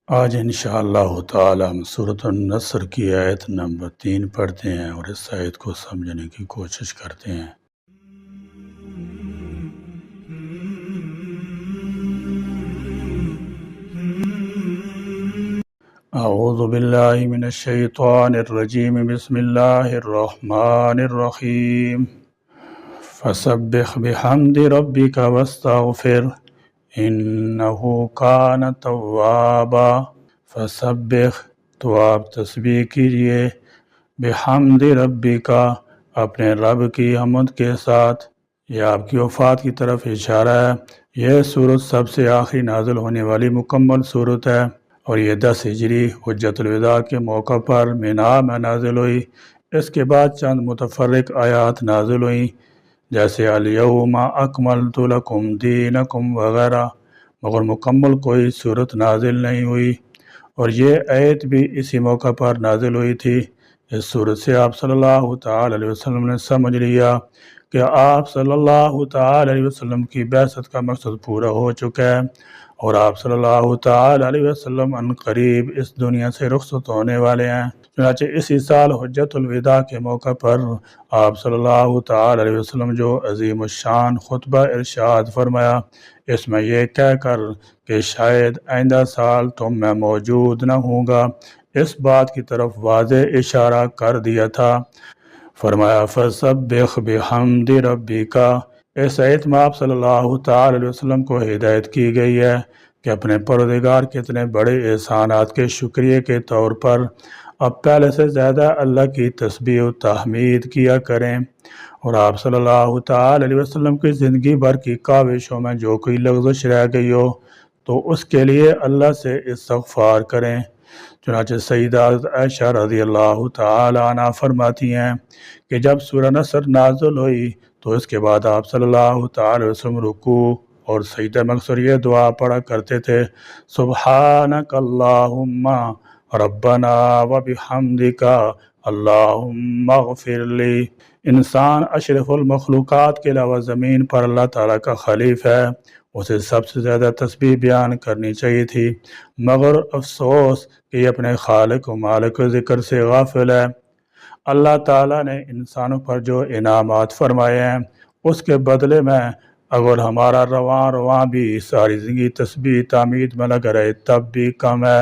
آج انشاءاللہ تعالی ہم سورۃ النصر کی آیت نمبر 3 پڑھتے ہیں اور اس آیت کو سمجھنے کی کوشش کرتے ہیں۔ اعوذ باللہ من الشیطان الرجیم، بسم اللہ الرحمن الرحیم۔ فسبح بحمد ربک واستغفر انہ کان توابا۔ فسبح، تو آپ تسبیح کیجئے، بحمد ربکا، اپنے رب کی حمد کے ساتھ۔ یہ آپ کی وفات کی طرف اشارہ ہے۔ یہ سورت سب سے آخری نازل ہونے والی مکمل سورت ہے اور یہ 10 ہجری حجۃ الوداع کے موقع پر مینا میں نازل ہوئی۔ اس کے بعد چند متفرق آیات نازل ہوئیں جیسے الیوم اکملت لکم دینکم وغیرہ، مگر مکمل کوئی صورت نازل نہیں ہوئی، اور یہ آیت بھی اسی موقع پر نازل ہوئی تھی۔ اس صورت سے آپ صلی اللہ تعالی علیہ وسلم نے سمجھ لیا کہ آپ صلی اللہ تعالی علیہ وسلم کی بعثت کا مقصد پورا ہو چکا ہے اور آپ صلی اللہ تعالی علیہ وسلم ان قریب اس دنیا سے رخصت ہونے والے ہیں۔ چنانچہ اسی سال حجۃ الوداع کے موقع پر آپ صلی اللہ تعالی علیہ وسلم جو عظیم الشان خطبہ ارشاد فرمایا، اس میں یہ کہہ کر کہ شاید آئندہ سال تم میں موجود نہ ہوں گا، اس بات کی طرف واضح اشارہ کر دیا تھا۔ فرمایا فسبح بحمد ربکا۔ اس آیت میں آپ صلی اللہ تعالی علیہ وسلم کو ہدایت کی گئی ہے کہ اپنے پروردگار کے اتنے بڑے احسانات کے شکریہ کے طور پر اب پہلے سے زیادہ اللہ کی تسبیح و تحمید کیا کریں، اور آپ صلی اللہ تعالی علیہ وسلم کی زندگی بھر کی کاوشوں میں جو کوئی لغزش رہ گئی ہو تو اس کے لیے اللہ سے استغفار کریں۔ چنانچہ سیدہ عائشہ رضی اللہ تعالی عنہ فرماتی ہیں کہ جب سورہ نصر نازل ہوئی تو اس کے بعد آپ صلی اللہ تعالی وسلم رکوع اور سجدہ میں اکثر یہ دعا پڑھا کرتے تھے، سبحانک اللہم ربنا وبحمدک اللہم اغفر لی۔ انسان اشرف المخلوقات کے علاوہ زمین پر اللہ تعالیٰ کا خلیفہ ہے، اسے سب سے زیادہ تسبیح بیان کرنی چاہیے تھی، مگر افسوس کہ یہ اپنے خالق و مالک کے ذکر سے غافل ہے۔ اللہ تعالیٰ نے انسانوں پر جو انعامات فرمائے ہیں اس کے بدلے میں اگر ہمارا رواں بھی ساری زندگی تسبیح تعمید میں لگا رہے تب بھی کم ہے۔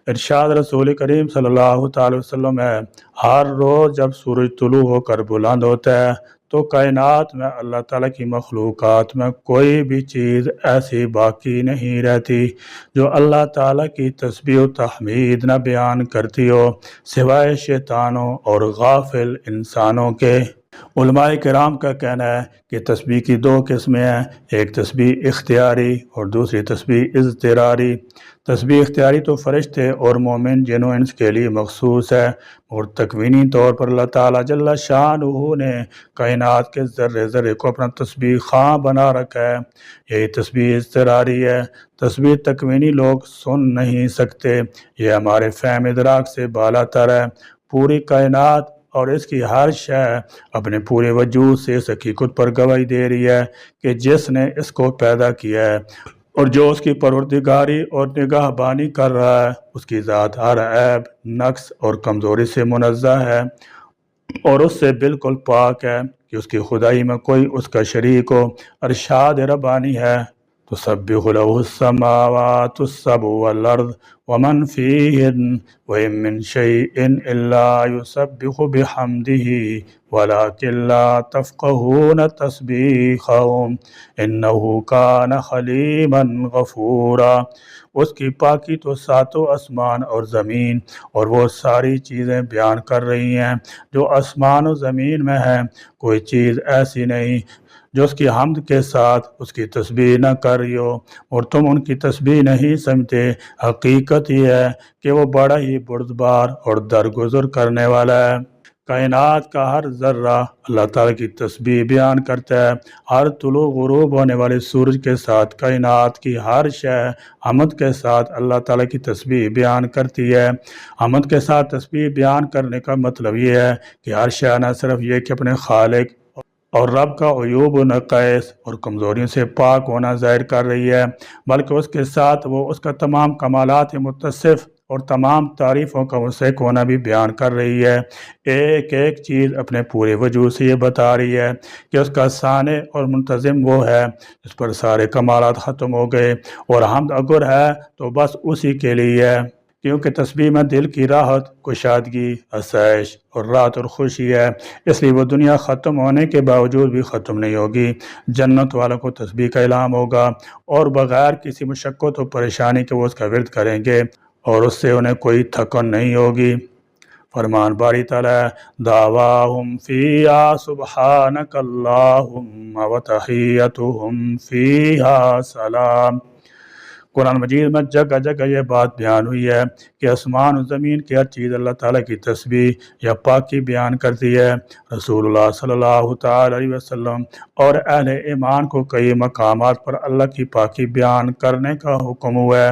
ارشاد رسول کریم صلی اللہ تعالی وسلم ہے، ہر روز جب سورج طلوع ہو کر بلند ہوتا ہے تو کائنات میں اللہ تعالیٰ کی مخلوقات میں کوئی بھی چیز ایسی باقی نہیں رہتی جو اللہ تعالیٰ کی تسبیح و تحمید نہ بیان کرتی ہو، سوائے شیطانوں اور غافل انسانوں کے۔ علماء کرام کا کہنا ہے کہ تسبیح کی 2 قسمیں ہیں، ایک تسبیح اختیاری اور دوسری تسبیح اضطراری۔ تسبیح اختیاری تو فرشتے اور مومن جن و انس کے لیے مخصوص ہے، اور تکوینی طور پر اللہ تعالیٰ جل شانہ نے کائنات کے ذرے ذرے کو اپنا تسبیح خواں بنا رکھا ہے۔ یہی تسبیح اضطراری ہے۔ تسبیح تکوینی لوگ سن نہیں سکتے، یہ ہمارے فہم ادراک سے بالا تر ہے۔ پوری کائنات اور اس کی ہر شے اپنے پورے وجود سے اس حقیقت پر گواہی دے رہی ہے کہ جس نے اس کو پیدا کیا ہے اور جو اس کی پروردگاری اور نگاہ بانی کر رہا ہے، اس کی ذات ہر عیب، نقص اور کمزوری سے منزہ ہے اور اس سے بالکل پاک ہے کہ اس کی خدائی میں کوئی اس کا شریک ہو۔ ارشاد ربانی ہے، تسبح له السماوات السبع والارض ومن فيهن وإن من شيء إلا يسبح بحمده ولكن لا تفقهون تسبيحهم إنه كان حليما غفورا۔ اس کی پاکی تو ساتوں آسمان اور زمین اور وہ ساری چیزیں بیان کر رہی ہیں جو آسمان و زمین میں ہیں، کوئی چیز ایسی نہیں جو اس کی حمد کے ساتھ اس کی تسبیح نہ کر رہی ہو، اور تم ان کی تسبیح نہیں سمجھتے۔ حقیقت یہ ہے کہ وہ بڑا ہی بردبار اور درگزر کرنے والا ہے۔ کائنات کا ہر ذرہ اللہ تعالیٰ کی تسبیح بیان کرتا ہے۔ ہر طلوع غروب ہونے والے سورج کے ساتھ کائنات کی ہر شے حمد کے ساتھ اللہ تعالیٰ کی تسبیح بیان کرتی ہے۔ حمد کے ساتھ تسبیح بیان کرنے کا مطلب یہ ہے کہ ہر شے نہ صرف یہ کہ اپنے خالق اور رب کا عیوب و نقائص اور کمزوریوں سے پاک ہونا ظاہر کر رہی ہے، بلکہ اس کے ساتھ وہ اس کا تمام کمالات متصف اور تمام تعریفوں کا مستحق ہونا بھی بیان کر رہی ہے۔ ایک ایک چیز اپنے پورے وجود سے یہ بتا رہی ہے کہ اس کا صانع اور منتظم وہ ہے جس پر سارے کمالات ختم ہو گئے، اور حمد اگر ہے تو بس اسی کے لیے ہے، کیونکہ تسبیح میں دل کی راحت، کشادگی، آسائش اور راحت اور خوشی ہے، اس لیے وہ دنیا ختم ہونے کے باوجود بھی ختم نہیں ہوگی۔ جنت والوں کو تسبیح کا الہام ہوگا اور بغیر کسی مشقت و پریشانی کے وہ اس کا ورد کریں گے اور اس سے انہیں کوئی تھکن نہیں ہوگی۔ فرمان باری تعالیٰ دعواہم فیہا سبحانک اللہم وتحیتہم فیہا سلام۔ قرآن مجید میں جگہ جگہ یہ بات بیان ہوئی ہے کہ آسمان و زمین کی ہر چیز اللہ تعالیٰ کی تسبیح یا پاکی بیان کرتی ہے۔ رسول اللہ صلی اللہ تعالی علیہ وسلم اور اہل ایمان کو کئی مقامات پر اللہ کی پاکی بیان کرنے کا حکم ہوا ہے۔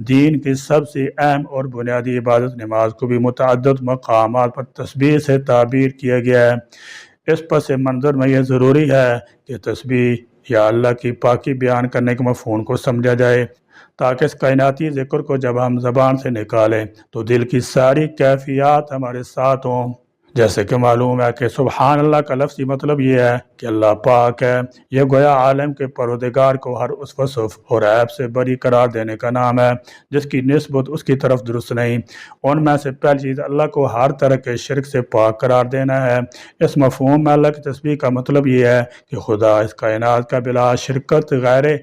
دین کی سب سے اہم اور بنیادی عبادت نماز کو بھی متعدد مقامات پر تسبیح سے تعبیر کیا گیا ہے۔ اس پس منظر میں یہ ضروری ہے کہ تسبیح یا اللہ کی پاکی بیان کرنے کے مفہوم کو سمجھا جائے، تاکہ اس کائناتی ذکر کو جب ہم زبان سے نکالیں تو دل کی ساری کیفیات ہمارے ساتھ ہوں۔ جیسے کہ معلوم ہے کہ سبحان اللہ کا لفظی مطلب یہ ہے کہ اللہ پاک ہے، یہ گویا عالم کے پروردگار کو ہر اس وصف اور عیب سے بری قرار دینے کا نام ہے جس کی نسبت اس کی طرف درست نہیں۔ ان میں سے پہلی چیز اللہ کو ہر طرح کے شرک سے پاک قرار دینا ہے۔ اس مفہوم میں اللہ کی تسبیح کا مطلب یہ ہے کہ خدا اس کائنات کا بلا شرکت غیر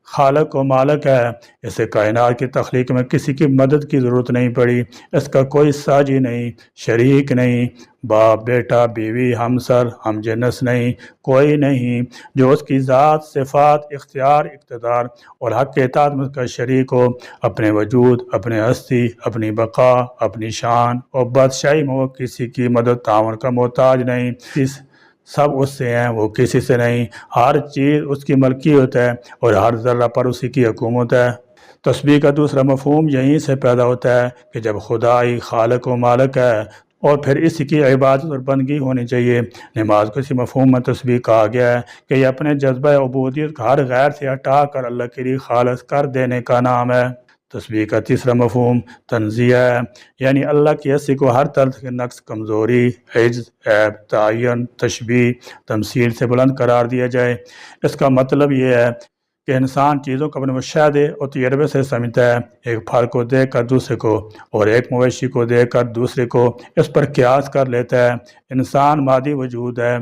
خالق و مالک ہے، اسے کائنات کی تخلیق میں کسی کی مدد کی ضرورت نہیں پڑی، اس کا کوئی ساجی نہیں، شریک نہیں، باپ، بیٹا، بیوی، ہمسر، ہم جنس نہیں، کوئی نہیں جو اس کی ذات، صفات، اختیار، اقتدار اور حق اطاعت میں اس کا شریک ہو۔ اپنے وجود، اپنے ہستی، اپنی بقا، اپنی شان اور بادشاہی میں وہ کسی کی مدد تعاون کا محتاج نہیں، سب اس سے ہیں، وہ کسی سے نہیں، ہر چیز اس کی ملکیت ہے اور ہر ذرہ پر اسی کی حکومت ہے۔ تسبیح کا دوسرا مفہوم یہیں سے پیدا ہوتا ہے کہ جب خدا ہی خالق و مالک ہے اور پھر اسی کی عبادت اور بندگی ہونی چاہیے۔ نماز کو اسی مفہوم میں تسبیح کہا گیا ہے کہ یہ اپنے جذبہ عبودیت کو ہر غیر سے ہٹا کر اللہ کے لیے خالص کر دینے کا نام ہے۔ تسبیح کا تیسرا مفہوم تنزیہ ہے، یعنی اللہ کی ہستی کو ہر طرح کے نقص، کمزوری، عجز، عیب، تعین، تشبیہ، تمثیل سے بلند قرار دیا جائے۔ اس کا مطلب یہ ہے کہ انسان چیزوں کو اپنے مشاہدے اور تجربے سے سمجھتا ہے، ایک پھل کو دیکھ کر دوسرے کو اور ایک مویشی کو دیکھ کر دوسرے کو اس پر قیاس کر لیتا ہے۔ انسان مادی وجود ہے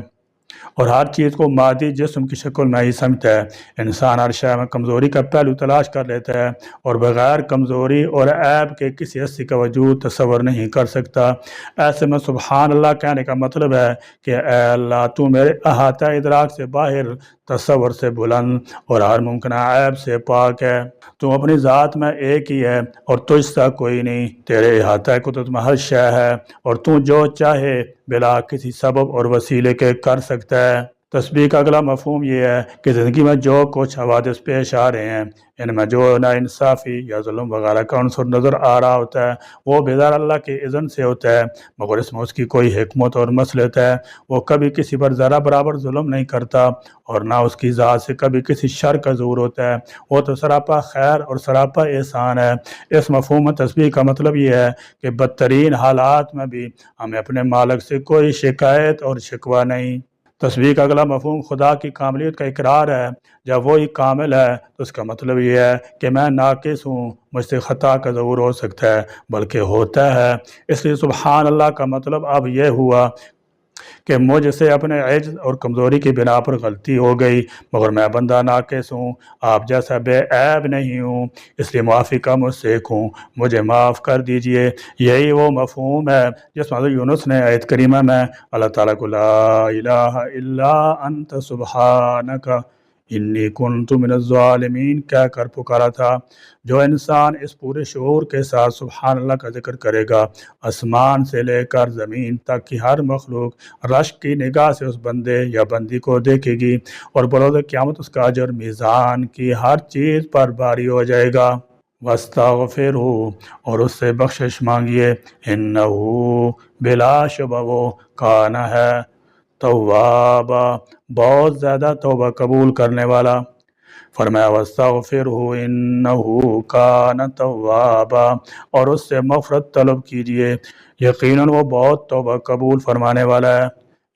اور ہر چیز کو مادی جسم کی شکل میں ہی سمجھتا ہے۔ انسان ہر شے میں کمزوری کا پہلو تلاش کر لیتا ہے اور بغیر کمزوری اور عیب کے کسی ہستی کا وجود تصور نہیں کر سکتا۔ ایسے میں سبحان اللہ کہنے کا مطلب ہے کہ اے اللہ تو میرے احاطہ ادراک سے باہر، تصور سے بلند اور ہر ممکنہ عیب سے پاک ہے۔ تو اپنی ذات میں ایک ہی ہے اور تجھ سا کوئی نہیں، تیرے احاطہ قدرت میں ہر شے ہے اور تو جو چاہے بلا کسی سبب اور وسیلے کے کر سکتا ہے۔ تسبیح کا اگلا مفہوم یہ ہے کہ زندگی میں جو کچھ حوادث پیش آ رہے ہیں، ان میں جو ناانصافی یا ظلم وغیرہ کا عنصر نظر آ رہا ہوتا ہے وہ بظاہر اللہ کے اذن سے ہوتا ہے، مگر اس میں اس کی کوئی حکمت اور مصلحت ہے۔ وہ کبھی کسی پر ذرہ برابر ظلم نہیں کرتا اور نہ اس کی ذات سے کبھی کسی شر کا ظہور ہوتا ہے، وہ تو سراپا خیر اور سراپا احسان ہے۔ اس مفہوم میں تسبیح کا مطلب یہ ہے کہ بدترین حالات میں بھی ہمیں اپنے مالک سے کوئی شکایت اور شکوہ نہیں۔ تسبیح کا اگلا مفہوم خدا کی کاملیت کا اقرار ہے۔ جب وہی کامل ہے تو اس کا مطلب یہ ہے کہ میں ناقص ہوں، مجھ سے خطا کا ظہور ہو سکتا ہے بلکہ ہوتا ہے۔ اس لیے سبحان اللہ کا مطلب اب یہ ہوا کہ مجھ سے اپنے عجز اور کمزوری کی بنا پر غلطی ہو گئی، مگر میں بندہ ناقص ہوں، آپ جیسا بے عیب نہیں ہوں، اس لیے معافی کا مستحق ہوں، مجھے معاف کر دیجئے۔ یہی وہ مفہوم ہے جس میں یونس نے آیت کریمہ میں اللہ تعالیٰ کو لا الہ الا انت سبحانک انی کنت من الظالمین کہہ کر پکارا تھا۔ جو انسان اس پورے شعور کے ساتھ سبحان اللہ کا ذکر کرے گا، آسمان سے لے کر زمین تک کی ہر مخلوق رشک کی نگاہ سے اس بندے یا بندی کو دیکھے گی اور بروز قیامت اس کا اجر میزان کی ہر چیز پر باری ہو جائے گا۔ وَاسْتَغْفِرْهُ اور اس سے بخشش مانگیے، اِنَّهُ بلا شبہ وہ کان ہے توابا، بہت زیادہ توبہ قبول کرنے والا۔ فرمایا واستغفرہ انہ کان توابا، اور اس سے مغفرت طلب کیجیے، یقیناً وہ بہت توبہ قبول فرمانے والا ہے۔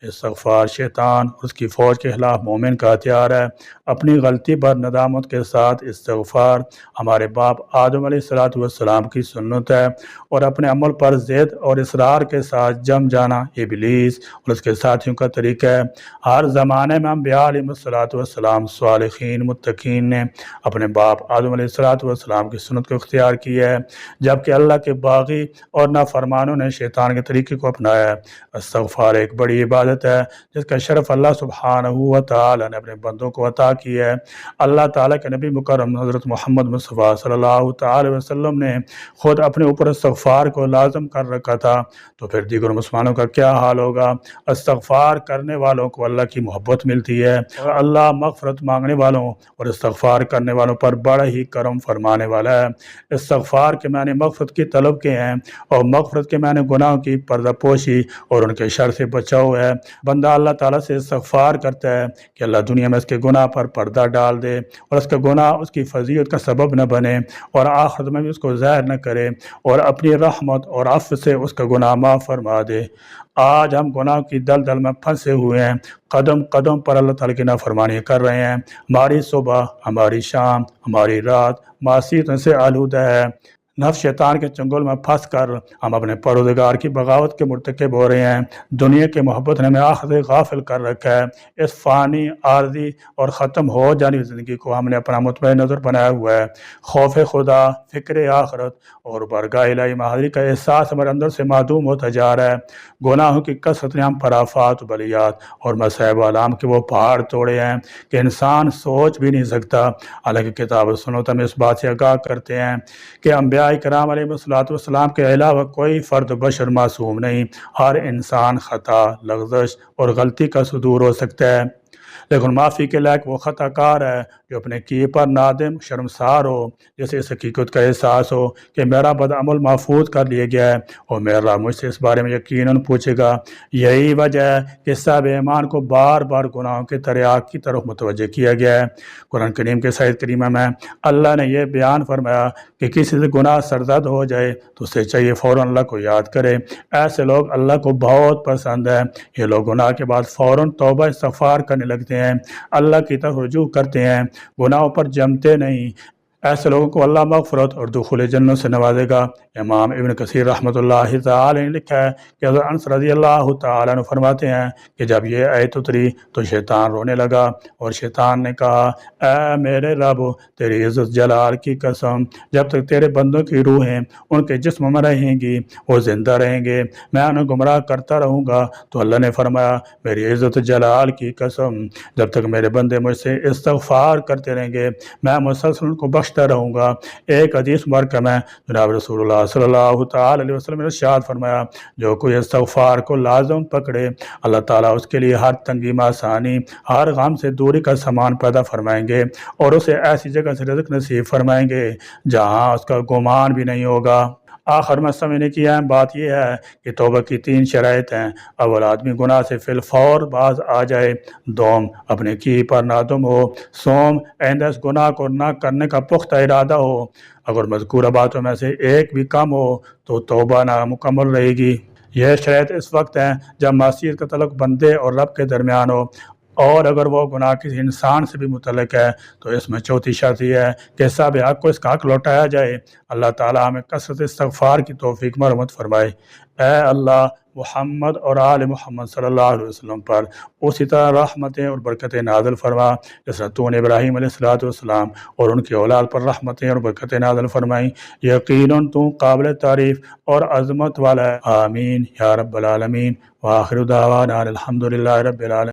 استغفار شیطان اور اس کی فوج کے خلاف مومن کا ہتھیار ہے۔ اپنی غلطی پر ندامت کے ساتھ استغفار ہمارے باپ آدم علیہ السلام کی سنت ہے، اور اپنے عمل پر ضد اور اصرار کے ساتھ جم جانا ابلیس اور اس کے ساتھیوں کا طریقہ ہے۔ ہر زمانے میں انبیاء علیہ السلام، صالحین، متقین نے اپنے باپ آدم علیہ السلام کی سنت کو اختیار کیا ہے، جبکہ اللہ کے باغی اور نافرمانوں نے شیطان کے طریقے کو اپنایا ہے۔ استغفار ایک بڑی عبادت ہے جس کا شرف اللہ سبحانہ و تعالی نے اپنے بندوں کو عطا کیا ہے۔ اللہ تعالیٰ کے نبی مکرم حضرت محمد مصطفیٰ صلی اللہ تعالی وسلم نے خود اپنے اوپر استغفار کو لازم کر رکھا تھا، تو پھر دیگر مسلمانوں کا کیا حال ہوگا؟ استغفار کرنے والوں کو اللہ کی محبت ملتی ہے، اور اللہ مغفرت مانگنے والوں اور استغفار کرنے والوں پر بڑا ہی کرم فرمانے والا ہے۔ استغفار کے معنی مغفرت کی طلب کے ہیں، اور مغفرت کے معنی گناہوں کی پردہ پوشی اور ان کے شر سے بچاؤ ہے۔ بندہ اللہ تعالیٰ سے استغفار کرتا ہے کہ اللہ دنیا میں اس کے گناہ پر پردہ ڈال دے، اور اس کا گناہ اس کی فضیلت کا سبب نہ بنے، اور آخرت میں بھی اس کو ظاہر نہ کرے، اور اپنی رحمت اور عفو سے اس کا گناہ معاف فرما دے۔ آج ہم گناہ کی دلدل میں پھنسے ہوئے ہیں، قدم قدم پر اللہ تعالیٰ کی نافرمانی کر رہے ہیں۔ ہماری صبح، ہماری شام، ہماری رات معصیتوں سے آلودہ ہے۔ نفس شیطان کے چنگل میں پھنس کر ہم اپنے پروردگار کی بغاوت کے مرتکب ہو رہے ہیں۔ دنیا کے محبت نے ہمیں آخرت سے غافل کر رکھا ہے۔ اس فانی، عارضی اور ختم ہو جانے والی زندگی کو ہم نے اپنا مطمئن نظر بنایا ہوا ہے۔ خوف خدا، فکر آخرت اور بارگاہ الہی میں حاضری کا احساس ہمارے اندر سے معدوم ہوتا جا رہا ہے۔ گناہوں کی کثرت نے ہم پر آفات و بلیات اور مصائب و آلام کے وہ پہاڑ توڑے ہیں کہ انسان سوچ بھی نہیں سکتا۔ حالانکہ کتاب و سنت ہمیں اس بات سے آگاہ کرتے ہیں کہ انبیاء کرام علیہ السلام کے علاوہ کوئی فرد بشر معصوم نہیں۔ ہر انسان خطا، لغزش اور غلطی کا صدور ہو سکتا ہے، لیکن معافی کے لائق وہ خطا کار ہے جو اپنے کیے پر نادم، شرمسار ہو، جسے اس حقیقت کا احساس ہو کہ میرا بدعمل محفوظ کر لیا گیا ہے اور میرا مجھ سے اس بارے میں یقیناً پوچھے گا۔ یہی وجہ ہے کہ صاحب ایمان کو بار بار گناہوں کے تریاق کی طرف متوجہ کیا گیا ہے۔ قرآن کریم کے صحیح کریمہ میں اللہ نے یہ بیان فرمایا کہ کسی سے گناہ سرزد ہو جائے تو اسے چاہیے فوراً اللہ کو یاد کرے۔ ایسے لوگ اللہ کو بہت پسند ہیں۔ یہ لوگ گناہ کے بعد فوراً توبہ استغفار کرنے لگتے ہیں، اللہ کی طرف رجوع کرتے ہیں، گناہوں پر جمتے نہیں۔ ایسے لوگوں کو اللہ مغفرت اور دخول جنت سے نوازے گا۔ امام ابن کثیر رحمۃ اللہ تعالی نے لکھا ہے کہ حضرت انس رضی اللہ تعالیٰ عنہ فرماتے ہیں کہ جب یہ آیت اتری تو شیطان رونے لگا، اور شیطان نے کہا، اے میرے رب، تیری عزت جلال کی قسم، جب تک تیرے بندوں کی روحیں ان کے جسم میں رہیں گی وہ زندہ رہیں گے، میں انہیں گمراہ کرتا رہوں گا۔ تو اللہ نے فرمایا، میری عزت جلال کی قسم، جب تک میرے بندے مجھ سے استغفار کرتے رہیں گے میں مسلسل ان کو بخشتا رہوں گا۔ ایک حدیث مبارکہ میں جناب رسول اللہ صلی اللہ تعالی علیہ وسلم نے ارشاد فرمایا، جو کوئی استغفار کو لازم پکڑے اللہ تعالیٰ اس کے لیے ہر تنگی میں آسانی، ہر غم سے دوری کا سامان پیدا فرمائیں گے، اور اسے ایسی جگہ سے رزق نصیب فرمائیں گے جہاں اس کا گمان بھی نہیں ہوگا۔ آخر میں سمجھنے کی اہم بات یہ ہے کہ توبہ کی 3 شرائط ہیں۔ اول، آدمی گناہ سے فی الفور باز آ جائے۔ دوم، اپنے کی پر نادم ہو۔ سوم، آئندہ اس گناہ کو نہ کرنے کا پختہ ارادہ ہو۔ اگر مذکورہ باتوں میں سے ایک بھی کم ہو تو توبہ نامکمل رہے گی۔ یہ شرائط اس وقت ہیں جب معصیت کا تعلق بندے اور رب کے درمیان ہو، اور اگر وہ گناہ کسی انسان سے بھی متعلق ہے تو اس میں چوتھی شرط یہ ہے کہ صاحب حق کو اس کا حق لوٹایا جائے۔ اللہ تعالیٰ ہمیں کثرت استغفار کی توفیق مرحمت فرمائے۔ اے اللہ، محمد اور آل محمد صلی اللہ علیہ وسلم پر اسی طرح رحمتیں اور برکتیں نازل فرما جس طرح تو نے ابراہیم علیہ السلام اور ان کی اولاد پر رحمتیں اور برکتیں نازل فرمائیں۔ یقیناً تو قابل تعریف اور عظمت والا ہے۔ آمین یا رب العالمین۔ وآخر دعوانا الحمدللہ رب العالمین۔